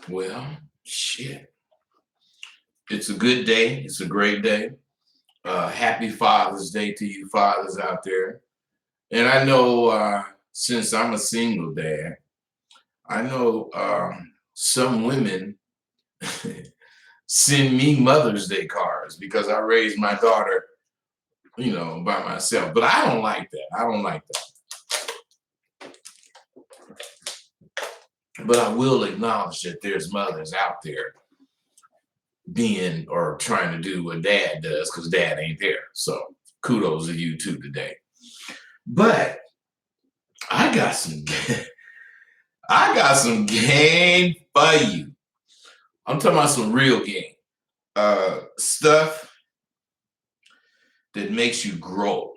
Well, shit. It's a good day. It's a great day. Happy Father's Day to you fathers out there. And I know since I'm a single dad, I know some women send me Mother's Day cards because I raised my daughter, by myself. But I don't like that. I don't like that. But I will acknowledge that there's mothers out there being or trying to do what dad does because dad ain't there. So kudos to you too today. But I got some I got some game for you. I'm talking about some real game. Stuff that makes you grow.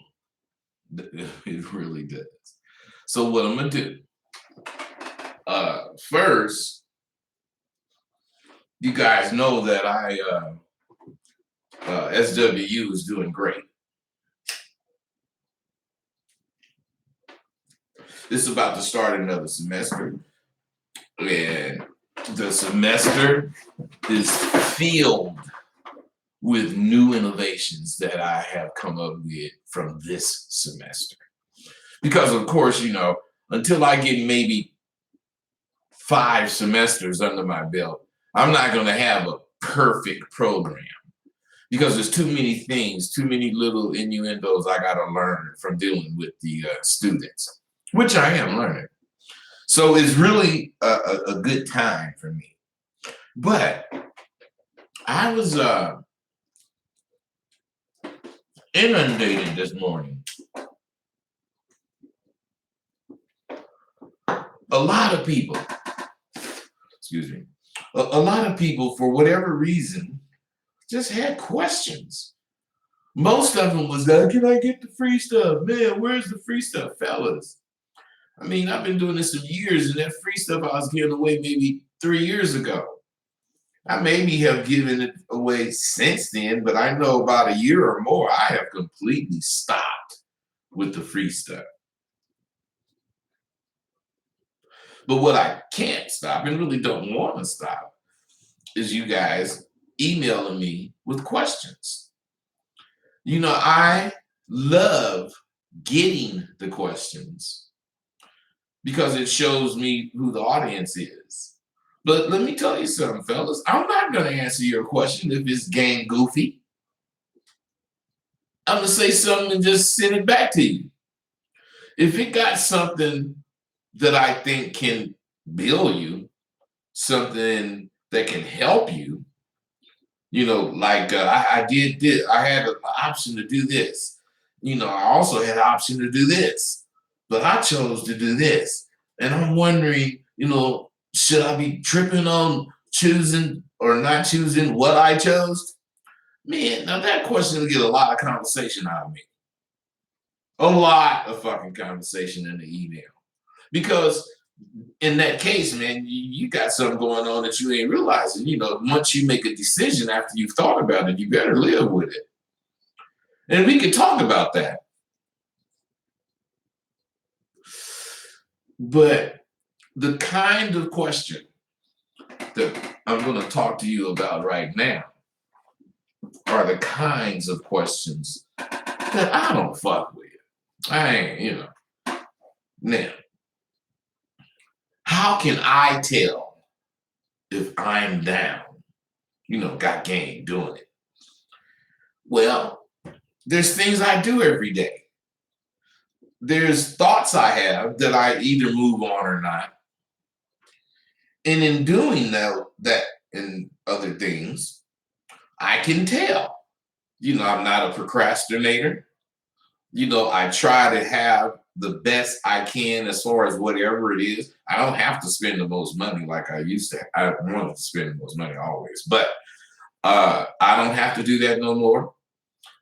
It really does. So what I'm gonna do. First, you guys know that SWU is doing great. This is about to start another semester, and the semester is filled with new innovations that I have come up with from this semester. Because of course, until I get maybe 5 semesters under my belt, I'm not going to have a perfect program because there's too many things, too many little innuendos I got to learn from dealing with the students, which I am learning. So it's really a good time for me. But I was inundated this morning. A lot of people, a lot of people, for whatever reason, just had questions. Most of them was, can I get the free stuff? Man, where's the free stuff, fellas? I mean, I've been doing this for years, and that free stuff I was giving away maybe 3 years ago. I maybe have given it away since then, but I know about a year or more, I have completely stopped with the free stuff. But what I can't stop and really don't want to stop is you guys emailing me with questions. I love getting the questions because it shows me who the audience is. But let me tell you something, fellas. I'm not going to answer your question if it's gang goofy. I'm going to say something and just send it back to you. If it got something that I think can build you, something that can help you, like I did this. I had an option to do this. I also had an option to do this, but I chose to do this. And I'm wondering, should I be tripping on choosing or not choosing what I chose? Man, now that question will get a lot of conversation out of me. A lot of fucking conversation in the email. Because in that case, man, you got something going on that you ain't realizing. Once you make a decision after you've thought about it, you better live with it. And we could talk about that. But the kind of question that I'm going to talk to you about right now are the kinds of questions that I don't fuck with. I ain't, Now, how can I tell if I'm down, got game doing it? Well, there's things I do every day. There's thoughts I have that I either move on or not. And in doing that and other things, I can tell. I'm not a procrastinator. I try to have the best I can as far as whatever it is. I don't have to spend the most money like I used to. I wanted to spend the most money always, but I don't have to do that no more.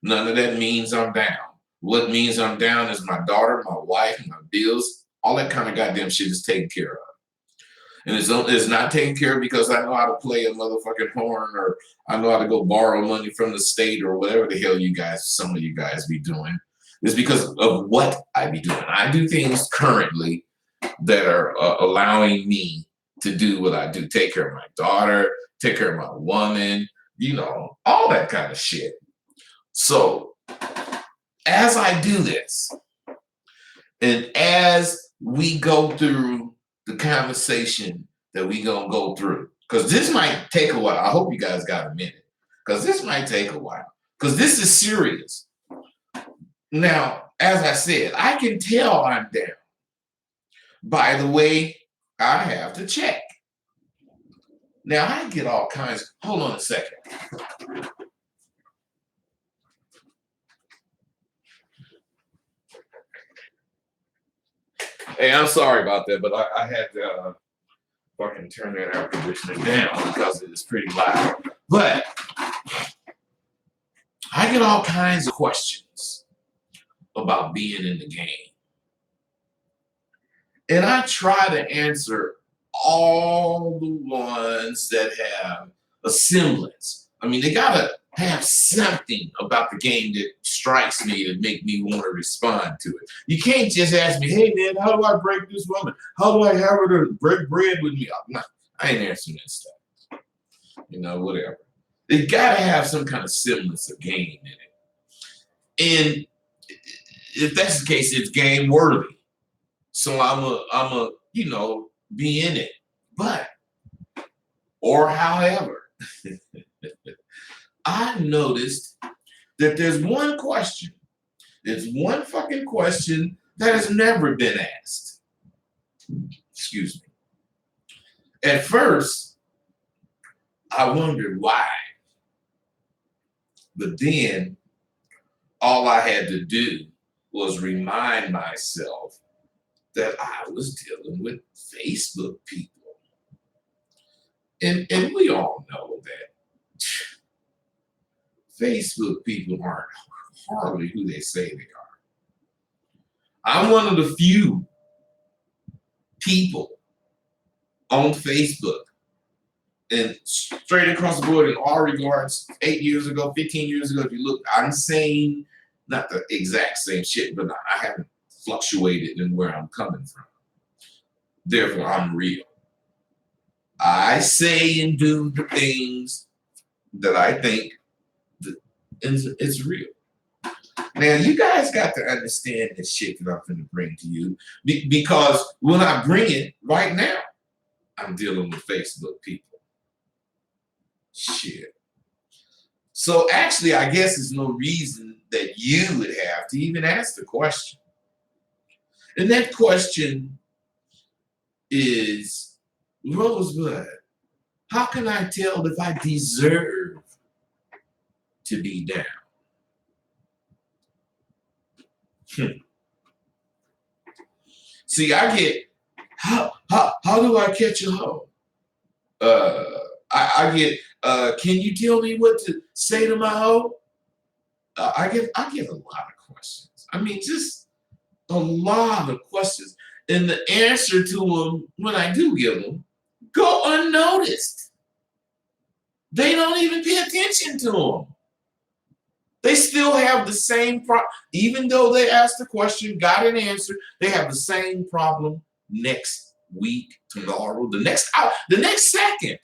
None of that means I'm down. What means I'm down is my daughter, my wife, my bills, all that kind of goddamn shit is taken care of. And it's not taken care of because I know how to play a motherfucking horn or I know how to go borrow money from the state or whatever the hell some of you guys be doing. It's because of what I be doing. I do things currently that are allowing me to do what I do, take care of my daughter, take care of my woman, all that kind of shit. So as I do this, and as we go through the conversation that we gonna go through, because this might take a while. I hope you guys got a minute, because this might take a while, because this is serious. Now, as I said, I can tell I'm down by the way I have to check. Now, I get all kinds. Hold on a second. Hey, I'm sorry about that, but I had to fucking turn that air conditioner down because it is pretty loud. But I get all kinds of questions about being in the game. And I try to answer all the ones that have a semblance. I mean, they gotta have something about the game that strikes me to make me want to respond to it. You can't just ask me, hey man, how do I break this woman? How do I have her to break bread with me? I ain't answering that stuff. Whatever. They gotta have some kind of semblance of game in it. And if that's the case, it's game worthy. So I'm a be in it. But, or however, I noticed that there's one question. There's one fucking question that has never been asked. Excuse me. At first, I wondered why. But then, all I had to do was remind myself that I was dealing with Facebook people. And we all know that Facebook people aren't hardly who they say they are. I'm one of the few people on Facebook, and straight across the board in all regards, 8 years ago, 15 years ago, if you look, I'm saying not the exact same shit, but I haven't fluctuated in where I'm coming from. Therefore, I'm real. I say and do the things that I think it's real. Now, you guys got to understand this shit that I'm going to bring to you, because when I bring it right now, I'm dealing with Facebook people. Shit. So actually, I guess there's no reason that you would have to even ask the question. And that question is, Rosebud, how can I tell if I deserve to be down? See, I get, how do I catch a hoe? I get, can you tell me what to say to my hoe? I get a lot of questions. I mean, just a lot of questions. And the answer to them, when I do give them, go unnoticed. They don't even pay attention to them. They still have the same problem. Even though they asked the question, got an answer, they have the same problem next week, tomorrow, the next hour, the next second.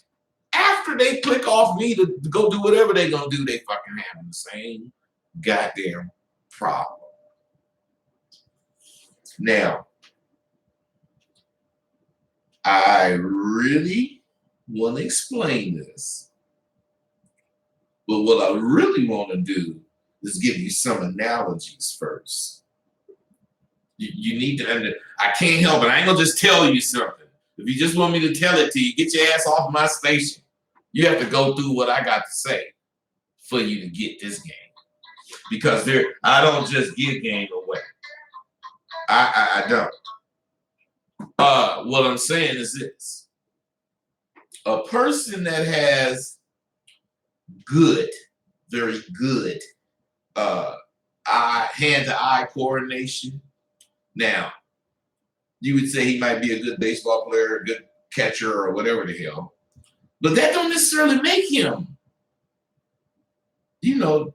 After they click off me to go do whatever they're going to do, they fucking have the same goddamn problem. Now, I really want to explain this. But what I really want to do is give you some analogies first. You need to I can't help it. I ain't going to just tell you something. If you just want me to tell it to you, get your ass off my station. You have to go through what I got to say for you to get this game. Because I don't just give game away. I don't. What I'm saying is this. A person that has good, very good hand-to-eye coordination. Now, you would say he might be a good baseball player, a good catcher, or whatever the hell. But that don't necessarily make him, the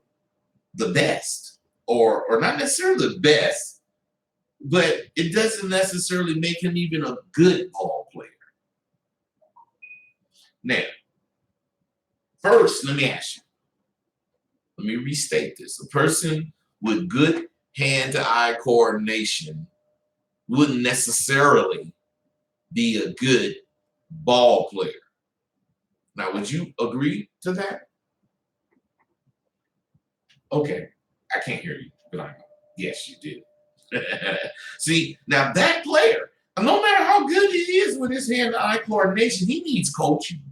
best. Or not necessarily the best, but it doesn't necessarily make him even a good ball player. Now, first, let me ask you, let me restate this. A person with good hand-to-eye coordination wouldn't necessarily be a good ball player. Now, would you agree to that? Okay, I can't hear you, but I know. Yes, you do. See, now that player, no matter how good he is with his hand-eye coordination, he needs coaching.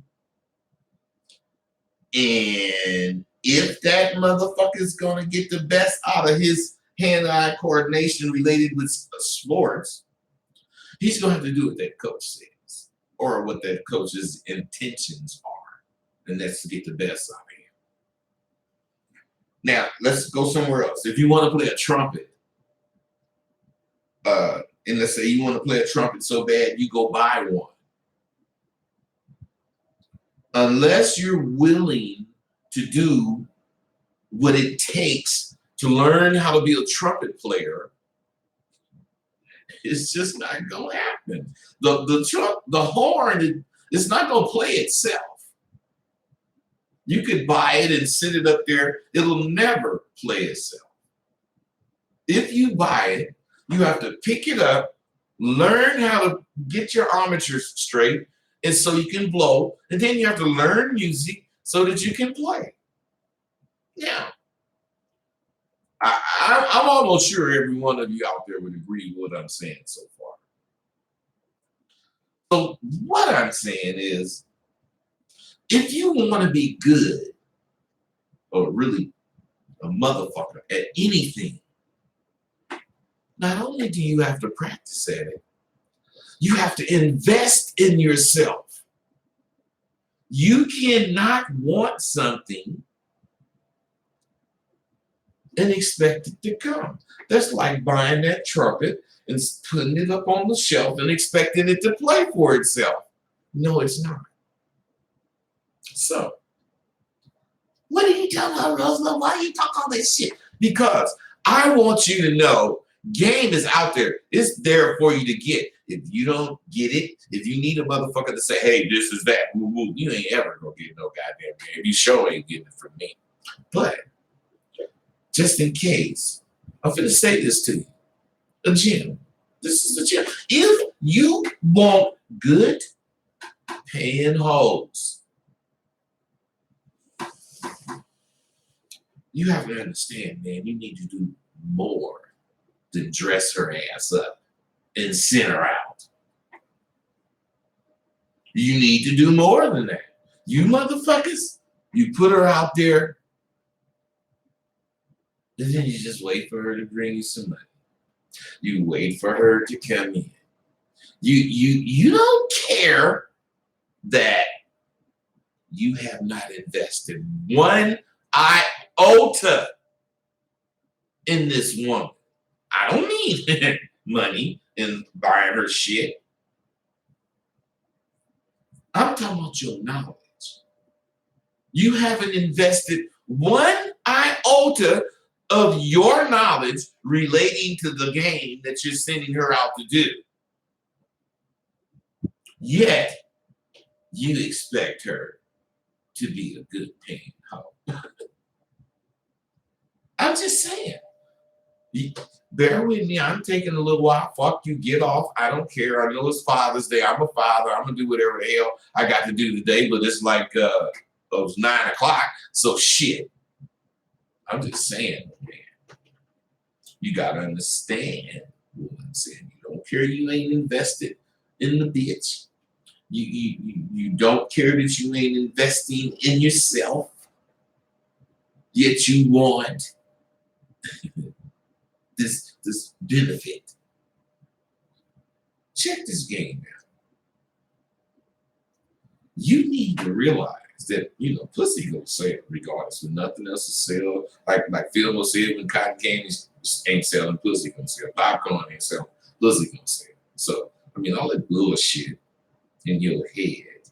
And if that motherfucker's gonna get the best out of his hand-eye coordination related with sports, he's gonna have to do what that coach says, or what that coach's intentions are, and that's to get the best out of him. Now, let's go somewhere else. If you want to play a trumpet, and let's say you want to play a trumpet so bad, you go buy one. Unless you're willing to do what it takes to learn how to be a trumpet player, it's just not gonna happen. The horn, it's not gonna play itself. You could buy it and sit it up there, it'll never play itself. If you buy it, you have to pick it up, learn how to get your armatures straight, and so you can blow, and then you have to learn music so that you can play. Yeah. I'm almost sure every one of you out there would agree with what I'm saying so far. So what I'm saying is, if you want to be good or really a motherfucker at anything, not only do you have to practice at it, you have to invest in yourself. You cannot want something and expect it to come. That's like buying that trumpet and putting it up on the shelf and expecting it to play for itself. No, it's not. So, what are you talking about, Roosevelt? Why you talk all this shit? Because I want you to know game is out there. It's there for you to get. If you don't get it, if you need a motherfucker to say, hey, this is that, woo, woo, you ain't ever gonna get no goddamn game. You sure ain't getting it from me. But just in case, I'm gonna say this to you. A gym. This is a gym. If you want good paying hoes, you have to understand, man, you need to do more than dress her ass up and send her out. You need to do more than that. You motherfuckers, you put her out there, and then you just wait for her to bring you some money. You wait for her to come in. You don't care that you have not invested one iota in this woman. I don't need money in buying her shit. I'm talking about your knowledge. You haven't invested one iota of your knowledge relating to the game that you're sending her out to do. Yet, you expect her to be a good paying hoe. I'm just saying. Bear with me. I'm taking a little while. Fuck you. Get off. I don't care. I know it's Father's Day. I'm a father. I'm going to do whatever the hell I got to do today. But it's like it was 9 o'clock. So shit. I'm just saying, man. You got to understand what I'm saying. You don't care you ain't invested in the bitch. You don't care that you ain't investing in yourself. Yet you want this benefit. Check this game out. You need to realize that, pussy gonna sell regardless of nothing else to sell. Like Phil will say when cotton candy ain't selling, pussy gonna sell. Popcorn ain't selling, pussy gonna sell. So, all that bullshit in your head,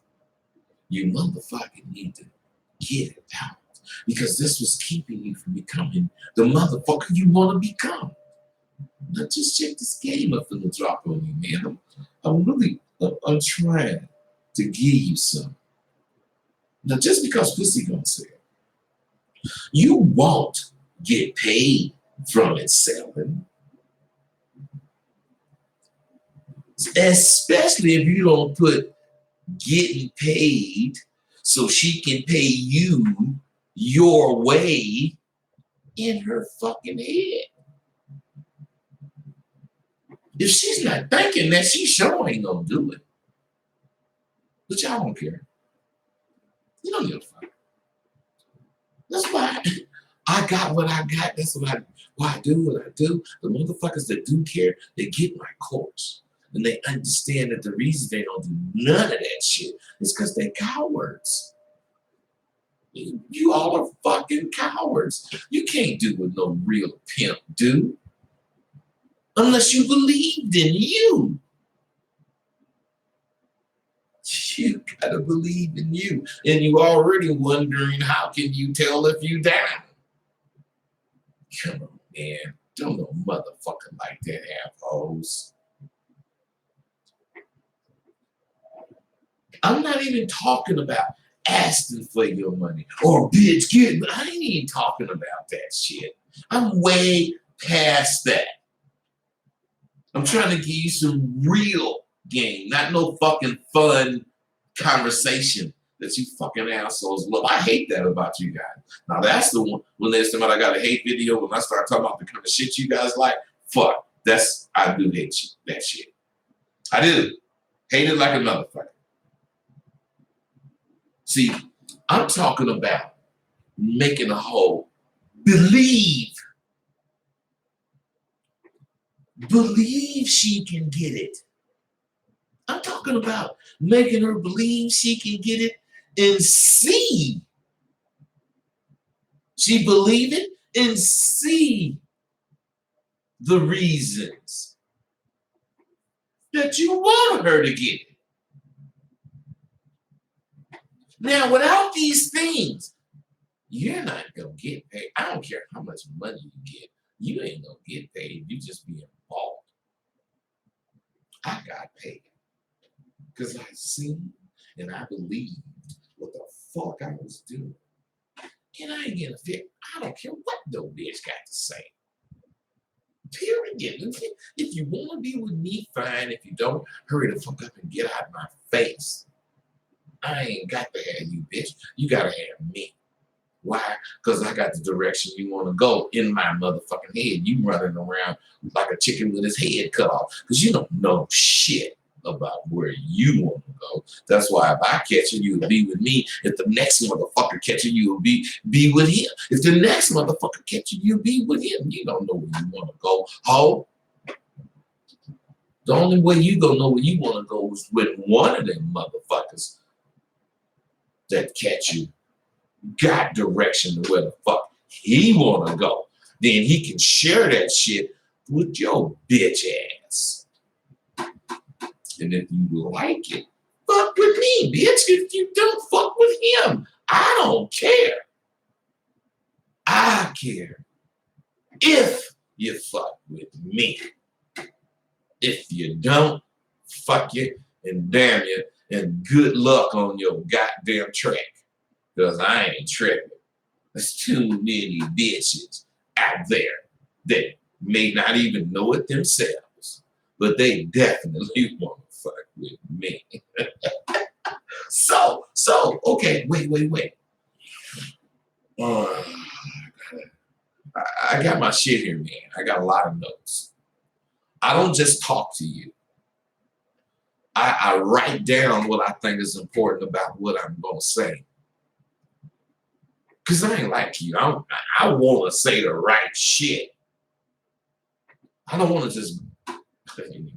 you motherfucking need to get it out. Because this was keeping you from becoming the motherfucker you want to become. Now just check this game up and drop on you, man. I'm trying to give you some. Now, just because pussy gonna sell, you won't get paid from it selling, especially if you don't put getting paid so she can pay you your way in her fucking head. If she's not thinking that, she sure ain't gonna do it. But y'all don't care. You don't give a fuck. That's why I got what I got. That's why I do what I do. The motherfuckers that do care, they get my course. And they understand that the reason they don't do none of that shit is because they're cowards. You all are fucking cowards. You can't do what no real pimp do unless you believed in you. You gotta believe in you. And you already wondering how can you tell if you down? Come on, man. Don't no motherfucker like that have hoes. I'm not even talking about asking for your money or bitch get. I ain't even talking about that shit. I'm way past that. I'm trying to give you some real game, not no fucking fun conversation that you fucking assholes love. I hate that about you guys. Now that's the one when there's somebody I got a hate video when I start talking about the kind of shit you guys like. Fuck, I do hate you, that shit. I do hate it like a motherfucker. See, I'm talking about making a hoe believe she can get it. I'm talking about making her believe she can get it and see. She believe it and see the reasons that you want her to get it. Now, without these things, you're not going to get paid. I don't care how much money you get. You ain't going to get paid. You just be involved. I got paid because I seen and I believed what the fuck I was doing. And I ain't getting a fit. I don't care what no bitch got to say. Period. If you want to be with me, fine. If you don't, hurry the fuck up and get out of my face. I ain't got to have you, bitch. You got to have me. Why? Because I got the direction you want to go in my motherfucking head. You running around like a chicken with his head cut off because you don't know shit about where you want to go. That's why if I catch you, you'll be with me. If the next motherfucker catch you, you'll be with him. If the next motherfucker catch you, you'll be with him. You don't know where you want to go, ho. The only way you gonna know where you want to go is with one of them motherfuckers that catch you got direction to where the fuck he want to go. Then he can share that shit with your bitch ass. And if you like it, fuck with me, bitch. If you don't, fuck with him. I don't care. I care if you fuck with me. If you don't, fuck you and damn you and good luck on your goddamn track. Because I ain't tripping. There's too many bitches out there that may not even know it themselves, but they definitely want to fuck with me. So, okay, wait. I got my shit here, man. I got a lot of notes. I don't just talk to you. I write down what I think is important about what I'm going to say. Because I ain't like you. I want to say the right shit. I don't want to just, anyway,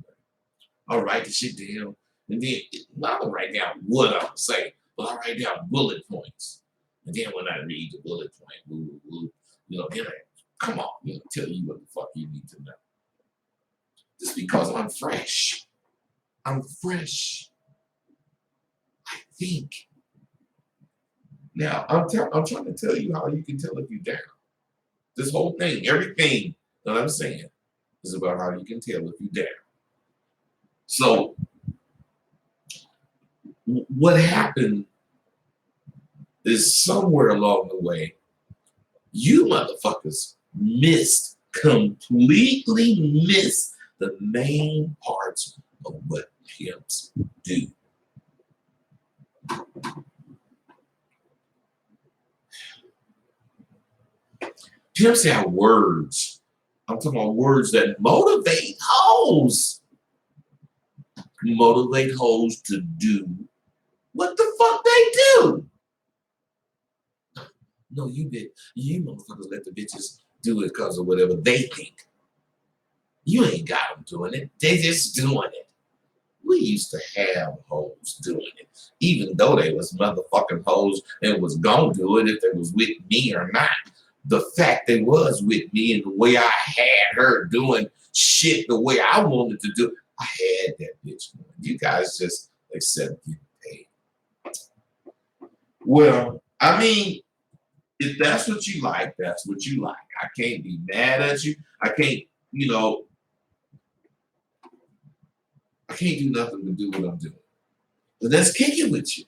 I'll write the shit down. And then I don't write down what I'm going to say, but I write down bullet points. And then when I read the bullet point, then I come on, tell you what the fuck you need to know. Just because I'm fresh. I'm fresh. I think. Now, I'm trying to tell you how you can tell if you're down. This whole thing, everything that I'm saying is about how you can tell if you're down. So, what happened is somewhere along the way, you motherfuckers completely missed the main parts of what pimps do. Pimps have words. I'm talking about words that motivate hoes. Motivate hoes to do what the fuck they do. No, you motherfuckers let the bitches do it because of whatever they think. You ain't got them doing it. They just doing it. We used to have hoes doing it, even though they was motherfucking hoes and was gonna do it if they was with me or not. The fact they was with me and the way I had her doing shit the way I wanted to do, I had that bitch. You guys just accept getting paid. Well, I mean, if that's what you like, that's what you like. I can't be mad at you. I can't, you know, I can't do nothing to do what I'm doing. But let's kick it with you.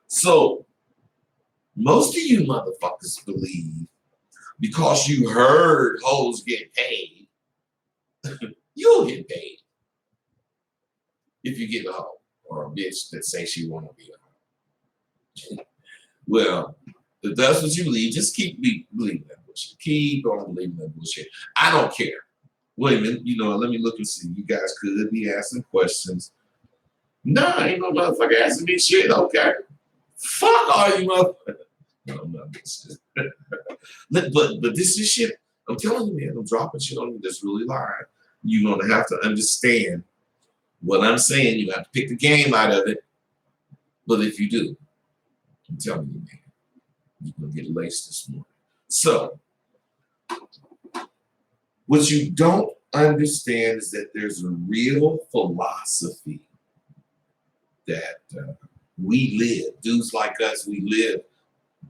So, most of you motherfuckers believe because you heard hoes get paid, you'll get paid if you get a hoe or a bitch that say she want to be a hoe. Well, if that's what you believe, just keep believing that bullshit. Keep on believing that bullshit. I don't care. Wait a minute, let me look and see. You guys could be asking questions. No, ain't no motherfucker asking me shit, okay? Fuck all you motherfuckers. No, I'm not listening. but this is shit. I'm telling you, man, I'm dropping shit on you that's really live. You're gonna have to understand what I'm saying. You have to pick the game out of it. But if you do, I'm telling you, man, you're gonna get laced this morning. So, what you don't understand is that there's a real philosophy that we live. Dudes like us, we live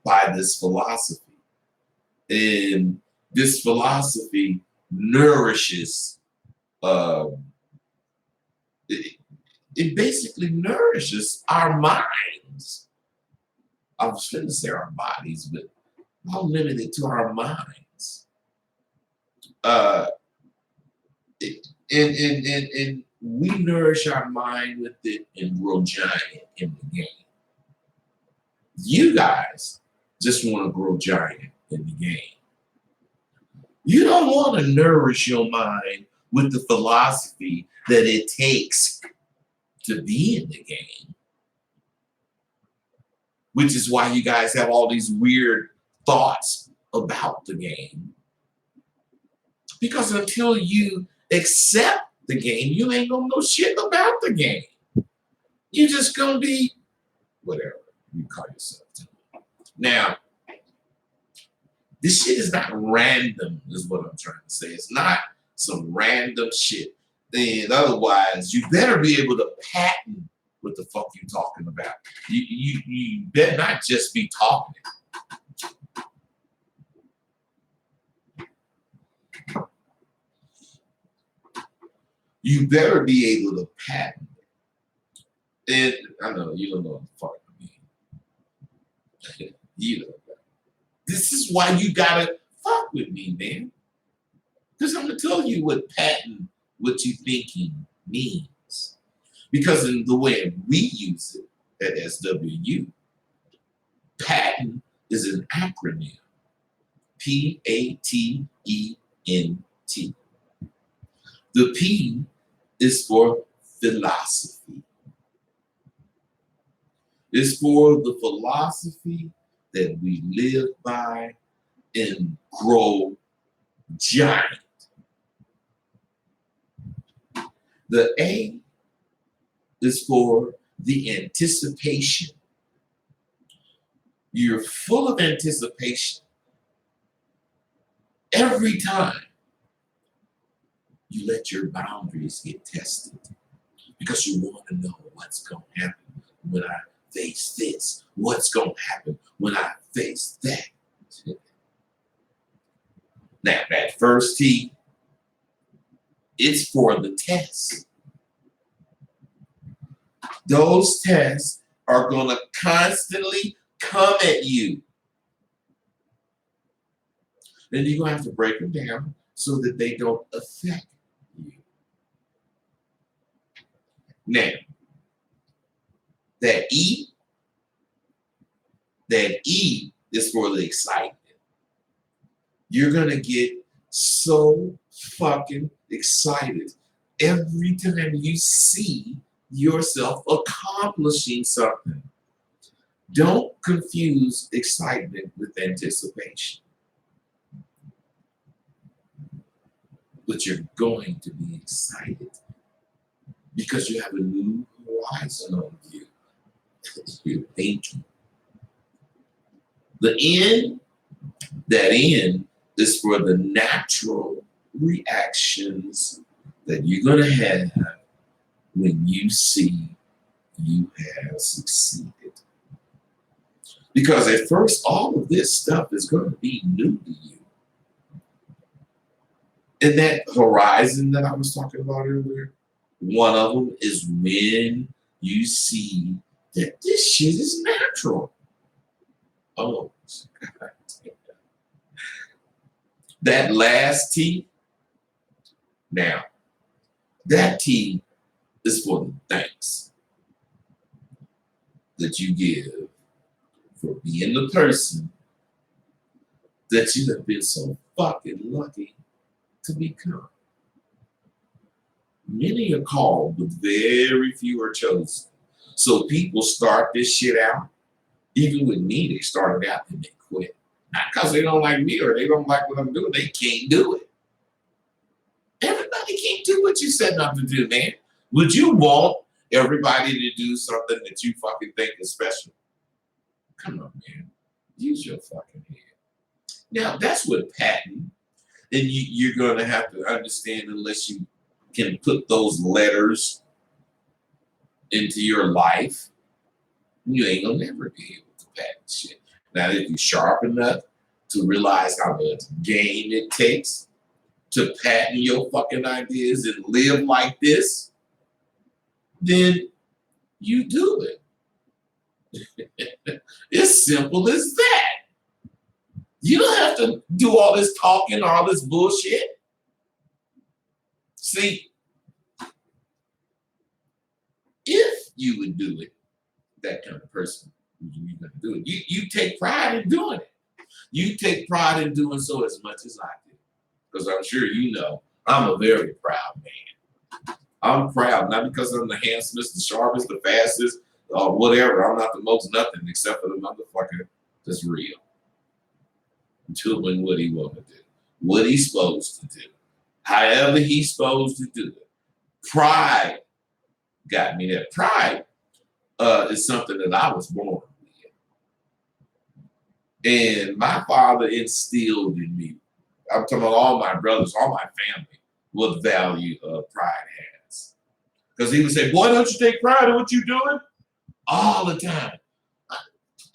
by this philosophy. And this philosophy nourishes, it basically nourishes our minds. I was going to say our bodies, but I'll limit it to our minds. And we nourish our mind with it and grow giant in the game. You guys just want to grow giant in the game. You don't want to nourish your mind with the philosophy that it takes to be in the game, which is why you guys have all these weird thoughts about the game. Because until you accept the game, you ain't gonna know shit about the game. You just gonna be whatever you call yourself. Now, this shit is not random, is what I'm trying to say. It's not some random shit. And otherwise, you better be able to patent what the fuck you talking about. You better not just be talking. You better be able to patent it. And I know you don't know what the fuck I mean. You know. This is why you gotta fuck with me, man. Because I'm gonna tell you what patent, what you thinking means. Because in the way we use it at SWU, patent is an acronym. PATENT. The P is for philosophy. It's for the philosophy that we live by and grow giant. The A is for the anticipation. You're full of anticipation every time you let your boundaries get tested because you want to know what's going to happen when I face this, what's going to happen when I face that. Now, that first T, it's for the test. Those tests are going to come at you. Then you're going to have to break them down so that they don't affect you. Now, that E is for the excitement. You're going to get so fucking excited every time you see yourself accomplishing something. Don't confuse excitement with anticipation. But you're going to be excited because you have a new horizon on you. You're thinking. The N, that N is for the natural reactions that you're going to have when you see you have succeeded. Because at first, all of this stuff is going to be new to you. And that horizon that I was talking about earlier, one of them is when you see that this shit is natural. Oh, God. That last T, now, that T is for the thanks that you give for being the person that you have been so fucking lucky to become. Many are called, but very few are chosen. So people start this shit out. Even with me, they started out and they quit. Not because they don't like me or they don't like what I'm doing. They can't do it. Everybody can't do what you set up to do, man. Would you want everybody to do something that you fucking think is special? Come on, man. Use your fucking head. Now, that's what patent, and you're going to have to understand unless you can put those letters into your life, you ain't going to never be able to patent shit. Now, if you're sharp enough to realize how much game it takes to patent your fucking ideas and live like this, then you do it. It's simple as that. You don't have to do all this talking, all this bullshit. See, if you would do it, that kind of person, you're going to do it. You take pride in doing it. You take pride in doing so as much as I do. Because I'm sure you know, I'm a very proud man. I'm proud, not because I'm the handsomest, the sharpest, the fastest, or whatever. I'm not the most nothing except for the motherfucker that's real. Doing what he want to do, what he's supposed to do, however he's supposed to do it. Pride got me there. Pride is something that I was born with. And my father instilled in me, I'm talking about all my brothers, all my family, what value pride has. Because he would say, boy, don't you take pride in what you're doing? All the time.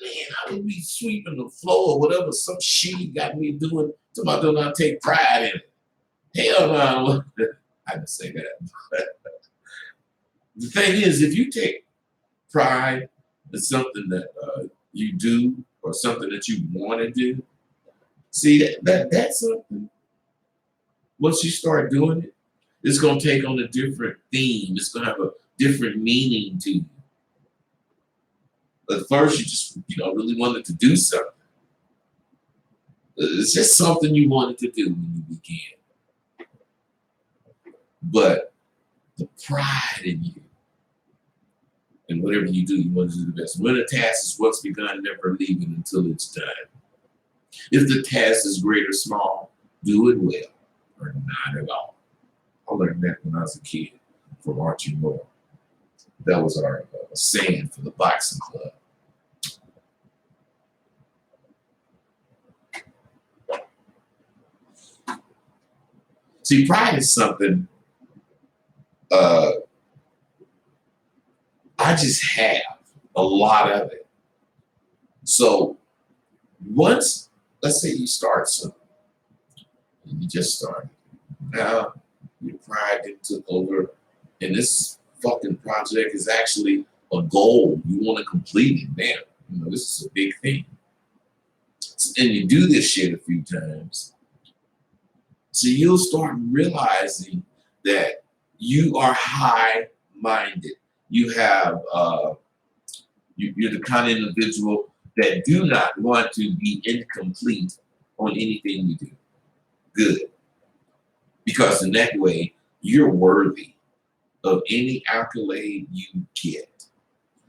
Man, I would be sweeping the floor or whatever, some shit he got me doing. Somebody do not take pride in it. Hell no. I didn't say that. The thing is, if you take pride in something that you do or something that you want to do, see, that's something. Once you start doing it, it's going to take on a different theme. It's going to have a different meaning to you. At first, you just, really wanted to do something. It's just something you wanted to do when you began. But the pride in you, and whatever you do, you want to do the best. When a task is once begun, never leave it until it's done. If the task is great or small, do it well or not at all. I learned that when I was a kid from Archie Moore. That was our saying for the boxing club. See, pride is something I just have a lot of it. So once, let's say you start something, and you just started. Now your pride took over, and this fucking project is actually a goal. You want to complete it now. This is a big thing. And you do this shit a few times, so you'll start realizing that you are high-minded. You have you're the kind of individual that do not want to be incomplete on anything you do. Good. Because in that way, you're worthy of any accolade you get.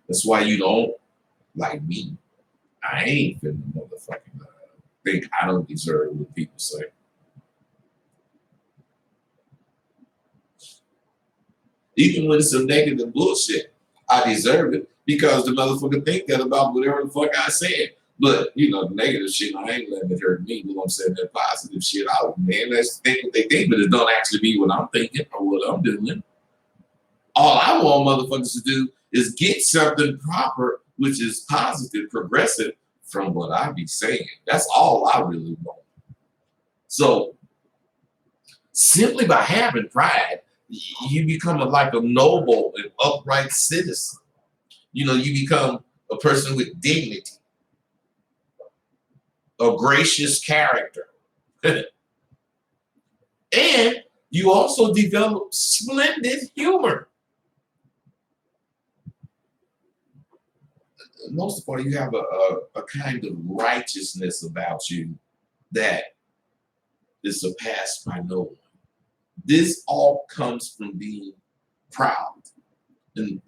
That's why you don't, like me, I ain't finna motherfucking think I don't deserve what people say. Even when it's some negative bullshit, I deserve it because the motherfucker think that about whatever the fuck I said. But the negative shit, I ain't letting it hurt me. But I'm saying that positive shit, let's think what they think, but it don't actually be what I'm thinking or what I'm doing. All I want motherfuckers to do is get something proper, which is positive, progressive from what I be saying. That's all I really want. So simply by having pride, you become like a noble and upright citizen. You become a person with dignity, a gracious character. And you also develop splendid humor. Most of all, you have a kind of righteousness about you that is surpassed by no one. This all comes from being proud and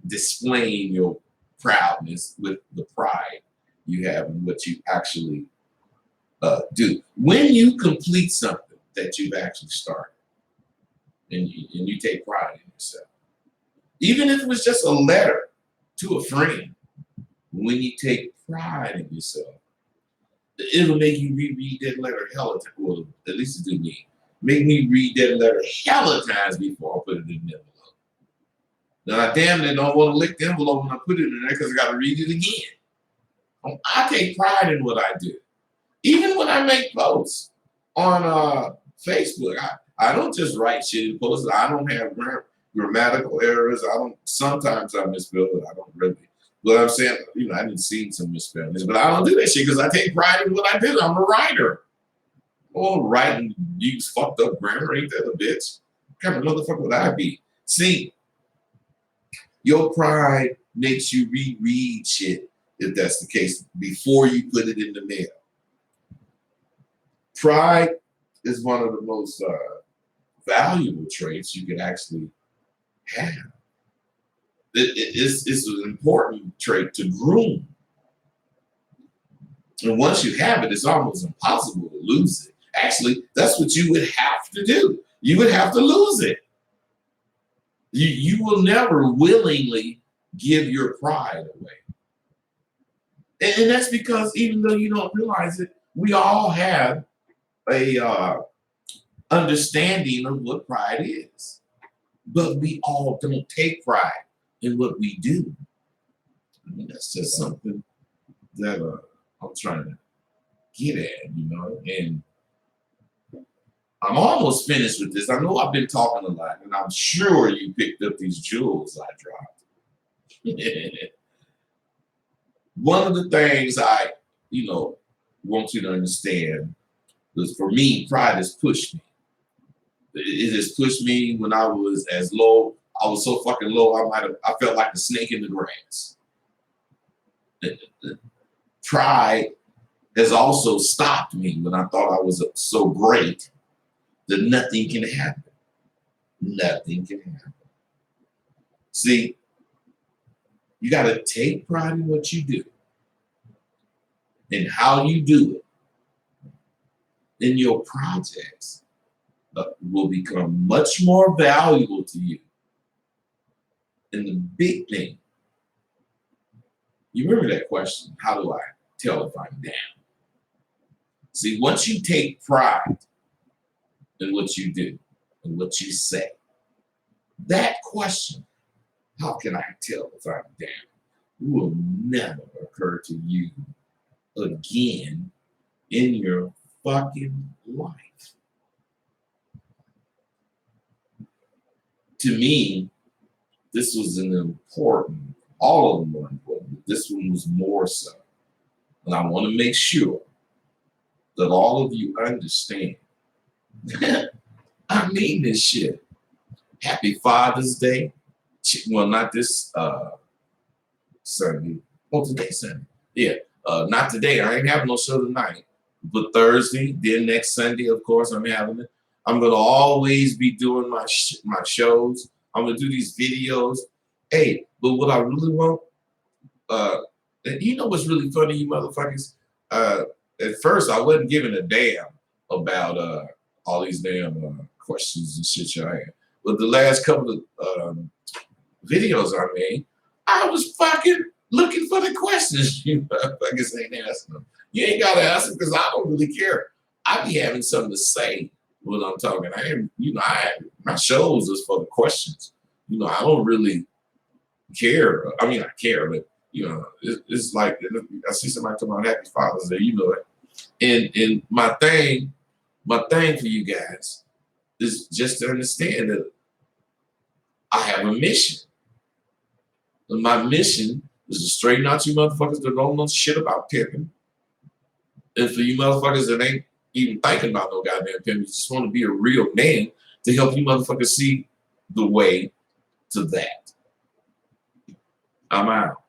displaying your proudness with the pride you have in what you actually do. When you complete something that you've actually started and you take pride in yourself, even if it was just a letter to a friend, when you take pride in yourself, it'll make you reread that letter hella times. Well, at least it did me. Make me read that letter hella times before I put it in the envelope. Now, I damn near don't want to lick the envelope when I put it in there because I got to read it again. I take pride in what I do. Even when I make posts on Facebook, I don't just write shit in posts. I don't have grammatical errors. Sometimes I misspell, but I don't really. But I'm saying, I didn't see some misspellings, but I don't do that shit because I take pride in what I do. I'm a writer. Oh, writing, use fucked up grammar, ain't that a bitch? What kind of motherfucker would I be? See, your pride makes you reread shit, if that's the case, before you put it in the mail. Pride is one of the most valuable traits you can actually have. It's an important trait to groom. And once you have it, it's almost impossible to lose it. Actually, that's what you would have to do. You would have to lose it. You will never willingly give your pride away. And that's because even though you don't realize it, we all have a understanding of what pride is. But we all don't take pride in what we do. That's just something that I'm trying to get at, and I'm almost finished with this. I know I've been talking a lot, and I'm sure you picked up these jewels I dropped. One of the things I, want you to understand is for me, pride has pushed me. It has pushed me when I was as low. I was so fucking low, I felt like a snake in the grass. Pride has also stopped me when I thought I was so great that nothing can happen. Nothing can happen. See, you got to take pride in what you do and how you do it. Then your projects will become much more valuable to you. And the big thing, you remember that question, how do I tell if I'm down? See, once you take pride in what you do and what you say, that question, how can I tell if I'm down, will never occur to you again in your fucking life. To me, this was all of them were important this one was more so. And I want to make sure that all of you understand. I mean this shit. Happy Father's Day. Well, not this Sunday. Well, today's Sunday. Yeah. Not today. I ain't having no show tonight. But Thursday, then next Sunday, of course, I'm having it. I'm gonna always be doing my shows. I'm gonna do these videos. Hey, but what I really want, and you know what's really funny, you motherfuckers? At first, I wasn't giving a damn about all these damn questions and shit y'all had. But the last couple of videos I made, I was fucking looking for the questions. You motherfuckers ain't asking them. You ain't gotta ask them because I don't really care. I be having something to say when I'm talking. I am, my shows is for the questions. I don't really care. I mean, I care, but it's like I see somebody talking about Happy Father's Day, it. And my thing for you guys is just to understand that I have a mission. And my mission is to straighten out you motherfuckers that don't know shit about pimping. And for you motherfuckers that ain't even thinking about no goddamn pimping, you just want to be a real man to help you motherfuckers see the way to that. I'm out.